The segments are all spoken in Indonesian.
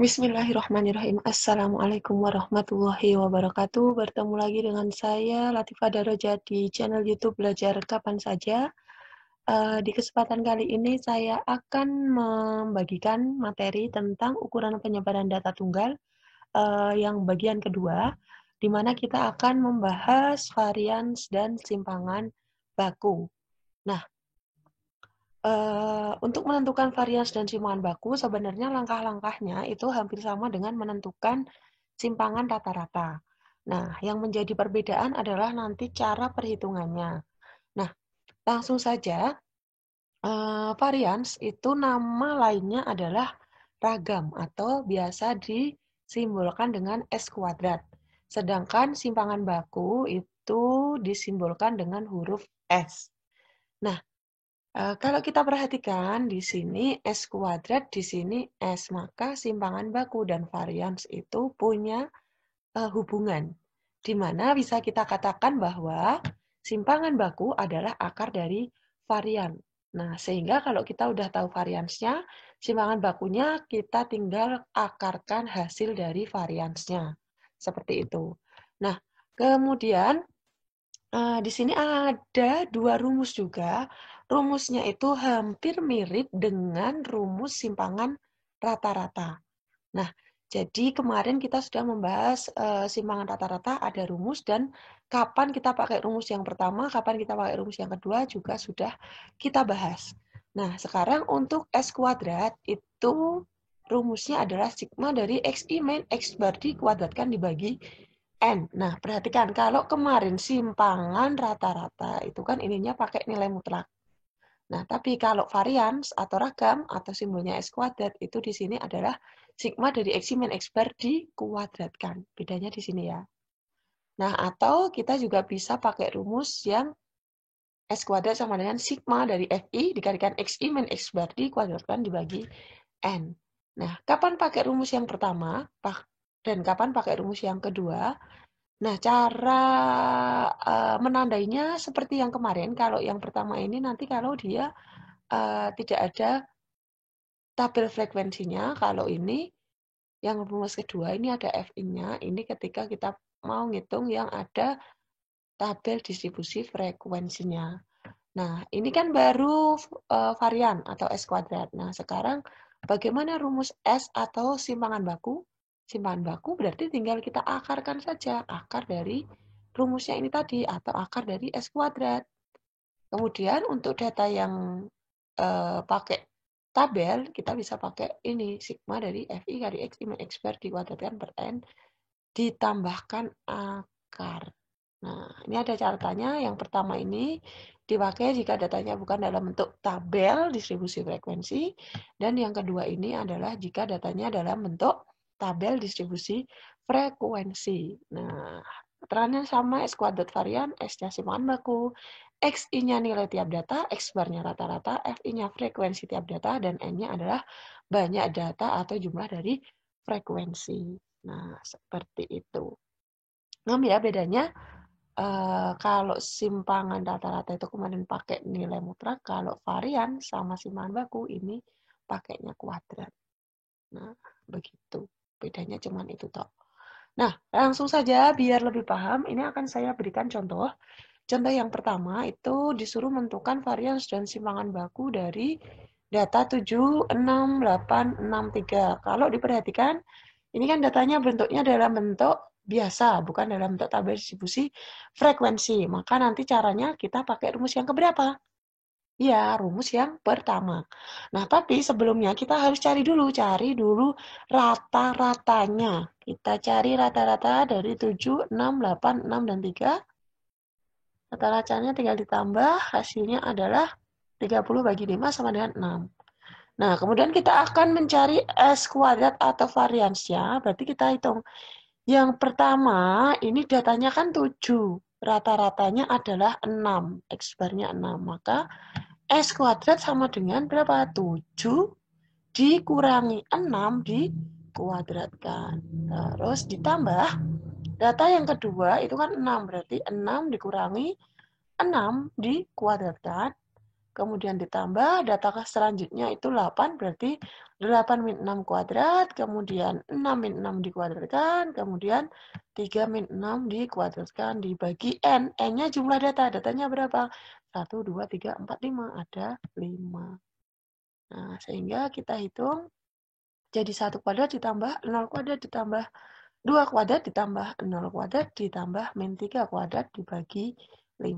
Bismillahirrahmanirrahim. Assalamualaikum warahmatullahi wabarakatuh. Bertemu lagi dengan saya, Latifah Daraja, di channel YouTube Belajar Kapan Saja. Di kesempatan kali ini saya akan membagikan materi tentang ukuran penyebaran data tunggal yang bagian kedua, di mana kita akan membahas varians dan simpangan baku. Nah, untuk menentukan varians dan simpangan baku, sebenarnya langkah-langkahnya itu hampir sama dengan menentukan simpangan rata-rata. Nah, yang menjadi perbedaan adalah nanti cara perhitungannya. Nah, langsung saja, varians itu nama lainnya adalah ragam atau biasa disimbolkan dengan S kuadrat. Sedangkan simpangan baku itu disimbolkan dengan huruf S. Nah, kalau kita perhatikan di sini S kuadrat, di sini S, maka simpangan baku dan varians itu punya hubungan, di mana bisa kita katakan bahwa simpangan baku adalah akar dari varian. Nah, sehingga kalau kita udah tahu variansnya, simpangan bakunya kita tinggal akarkan hasil dari variansnya. Seperti itu. Nah, kemudian di sini ada dua rumus juga. Rumusnya itu hampir mirip dengan rumus simpangan rata-rata. Nah, jadi kemarin kita sudah membahas simpangan rata-rata, ada rumus, dan kapan kita pakai rumus yang pertama, kapan kita pakai rumus yang kedua juga sudah kita bahas. Nah, sekarang untuk S kuadrat itu rumusnya adalah sigma dari XI min X bar dikuadratkan dibagi N. Nah, perhatikan, kalau kemarin simpangan rata-rata itu kan ininya pakai nilai mutlak. Nah, tapi kalau varians atau ragam atau simbolnya S kuadrat itu di sini adalah sigma dari X min X bar dikuadratkan. Bedanya di sini ya. Nah, atau kita juga bisa pakai rumus yang S kuadrat sama dengan sigma dari FI dikalikan XI min X bar dikuadratkan dibagi N. Nah, kapan pakai rumus yang pertama dan kapan pakai rumus yang kedua? Nah, cara menandainya seperti yang kemarin. Kalau yang pertama ini nanti kalau dia tidak ada tabel frekuensinya, kalau ini yang rumus kedua ini ada FI-nya, ini ketika kita mau ngitung yang ada tabel distribusi frekuensinya. Nah, ini kan baru varian atau S kuadrat. Nah, sekarang bagaimana rumus S atau simpangan baku? Simpangan baku berarti tinggal kita akarkan saja, akar dari rumusnya ini tadi, atau akar dari S kuadrat. Kemudian untuk data yang pakai tabel, kita bisa pakai ini, sigma dari FI kali X min X bar dikuadratkan per N, ditambahkan akar. Nah, ini ada catatannya. Yang pertama ini dipakai jika datanya bukan dalam bentuk tabel distribusi frekuensi. Dan yang kedua ini adalah jika datanya dalam bentuk tabel distribusi frekuensi. Nah, keterangannya sama, S kuadrat varian, S-nya simpangan baku, XI-nya nilai tiap data, X bar-nya rata-rata, FI-nya frekuensi tiap data, dan N-nya adalah banyak data atau jumlah dari frekuensi. Nah, seperti itu. Nah, ya bedanya kalau simpangan rata-rata itu kemarin pakai nilai mutlak, kalau varian sama simpangan baku ini pakainya kuadrat. Nah, begitu. Bedanya cuma itu toh. Nah, langsung saja biar lebih paham, ini akan saya berikan contoh. Contoh yang pertama itu disuruh menentukan varians dan simpangan baku dari data 76863. Kalau diperhatikan, ini kan datanya bentuknya dalam bentuk biasa, bukan dalam bentuk tabel distribusi frekuensi. Maka nanti caranya kita pakai rumus yang keberapa? Ya, rumus yang pertama. Nah, tapi sebelumnya kita harus cari dulu rata-ratanya. Kita cari rata-rata dari 7, 6, 8, 6, dan 3. Rata-ratanya tinggal ditambah, hasilnya adalah 30 bagi 5 sama dengan 6. Nah, kemudian kita akan mencari S kuadrat atau variansnya, berarti kita hitung. Yang pertama, ini datanya kan 7. Rata-ratanya adalah 6. X barnya 6. Maka S kuadrat sama dengan berapa? 7 dikurangi 6 dikuadratkan. Terus ditambah, data yang kedua itu kan 6. Berarti 6 dikurangi 6 dikuadratkan. kemudian ditambah data selanjutnya itu 8, berarti 8 min 6 kuadrat, kemudian 6 min 6 dikuadratkan, kemudian 3 min 6 dikuadratkan dibagi N. N-nya jumlah data. Datanya berapa? 1, 2, 3, 4, 5. Ada 5. Nah, sehingga kita hitung jadi 1 kuadrat ditambah 0 kuadrat ditambah 2 kuadrat ditambah 0 kuadrat ditambah min 3 kuadrat dibagi 5.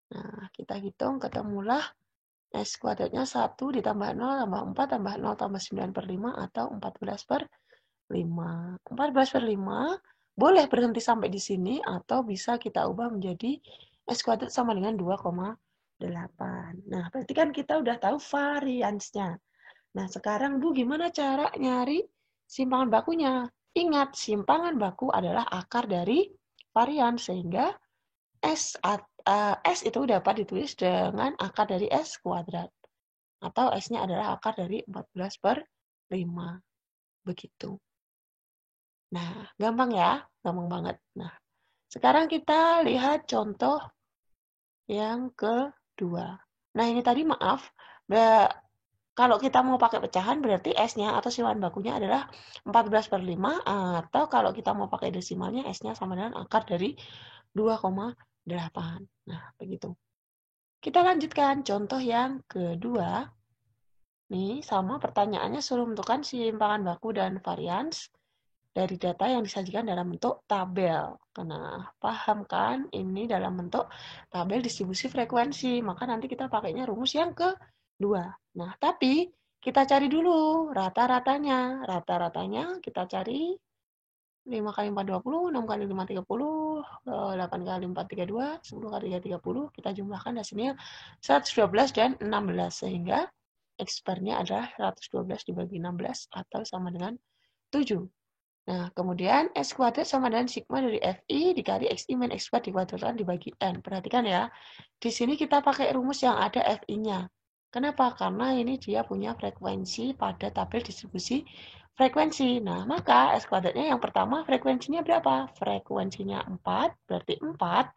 Nah, kita hitung ketemulah S kuadratnya 1 ditambah 0 tambah 4 tambah 0 tambah 9 per 5 atau 14 per 5. 14 per 5 boleh berhenti sampai di sini atau bisa kita ubah menjadi S kuadrat sama dengan 2,8. Nah, berarti kan kita udah tahu variansnya. Nah, sekarang Bu gimana cara nyari simpangan bakunya? Ingat, simpangan baku adalah akar dari varian, sehingga S itu dapat ditulis dengan akar dari S kuadrat. Atau S-nya adalah akar dari 14 per 5. Begitu. Nah, gampang ya? Gampang banget. Nah, sekarang kita lihat contoh yang kedua. Nah, ini tadi maaf, kalau kita mau pakai pecahan berarti S-nya atau simpangan bakunya adalah 14 per 5, atau kalau kita mau pakai desimalnya S-nya sama dengan akar dari 2,8. Nah, begitu. Kita lanjutkan contoh yang kedua. Nih, sama pertanyaannya suruh menentukan simpangan baku dan varians dari data yang disajikan dalam bentuk tabel. Nah, paham kan? Ini dalam bentuk tabel distribusi frekuensi. Maka nanti kita pakainya rumus yang kedua. Nah, tapi kita cari dulu rata-ratanya. Rata-ratanya kita cari 5 kali 4, 20, 6 kali 5, 30, 8 kali 4, 32, 10 kali 3, 30. Kita jumlahkan hasilnya 112 dan 16. Sehingga X bar-nya adalah 112 dibagi 16 atau sama dengan 7. Nah, kemudian S kuadrat sama dengan sigma dari FI dikali XI min X bar dikuadratkan dibagi N. Perhatikan ya, di sini kita pakai rumus yang ada FI-nya. Kenapa? Karena ini dia punya frekuensi pada tabel distribusi frekuensi. Nah, maka S kuadratnya yang pertama frekuensinya berapa? Frekuensinya 4, berarti 4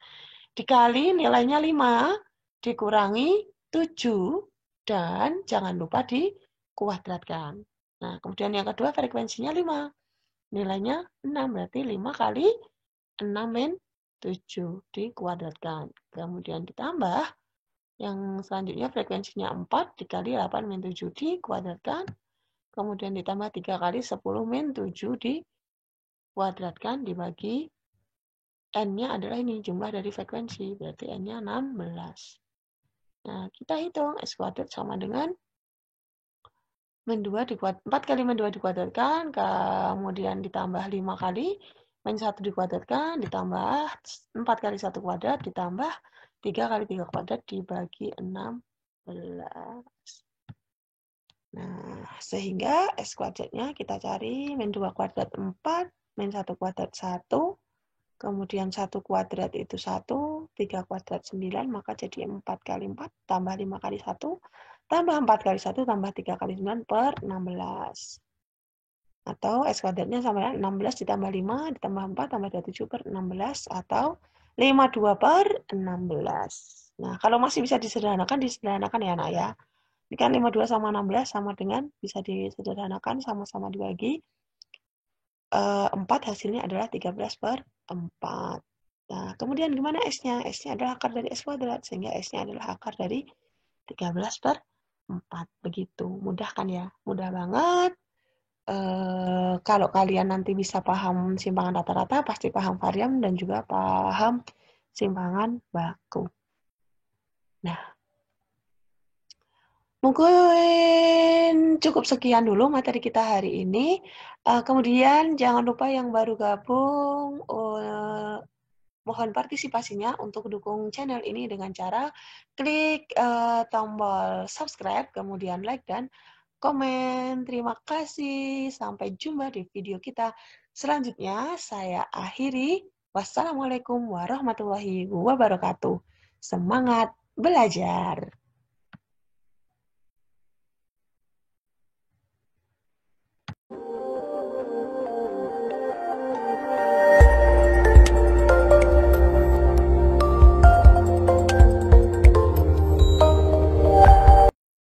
dikali nilainya 5 dikurangi 7 dan jangan lupa dikuadratkan. Nah, kemudian yang kedua frekuensinya 5. Nilainya 6, berarti 5 kali 6 min 7 dikuadratkan. Kemudian ditambah yang selanjutnya frekuensinya 4 dikali 8 min 7 dikuadratkan. Kemudian ditambah 3 kali 10 min 7 dikuadratkan dibagi N-nya adalah ini, jumlah dari frekuensi. Berarti N-nya 16. Nah, kita hitung S kuadrat sama dengan min 2 4 kali min 2 dikuadratkan, kemudian ditambah 5 kali min 1 dikuadratkan, ditambah 4 kali 1 kuadrat, ditambah 3 kali 3 kuadrat dibagi 16. Nah, sehingga S kuadratnya kita cari min 2 kuadrat 4, min 1 kuadrat 1, kemudian 1 kuadrat itu 1, 3 kuadrat 9, maka jadi 4 kali 4, tambah 5 kali 1, tambah 4 kali 1, tambah 3 kali 9 per 16. Atau S kuadratnya sama dengan 16 ditambah 5, ditambah 4, tambah 27 per 16, atau 52 per 16. Nah, kalau masih bisa disederhanakan ya anak ya. Ini kan 52 sama 16 sama dengan bisa disederhanakan sama-sama dibagi 4 hasilnya adalah 13 per 4. Nah, kemudian gimana S-nya? S-nya adalah akar dari S kuadrat, sehingga S-nya adalah akar dari 13 per 4. Begitu, mudah kan ya? Mudah banget. Kalau kalian nanti bisa paham simpangan rata-rata, pasti paham varian dan juga paham simpangan baku. Nah, mungkin cukup sekian dulu materi kita hari ini. Kemudian jangan lupa yang baru gabung, mohon partisipasinya untuk dukung channel ini dengan cara klik tombol subscribe, kemudian like dan komen. Terima kasih. Sampai jumpa di video kita selanjutnya. Saya akhiri. Wassalamualaikum warahmatullahi wabarakatuh. Semangat belajar.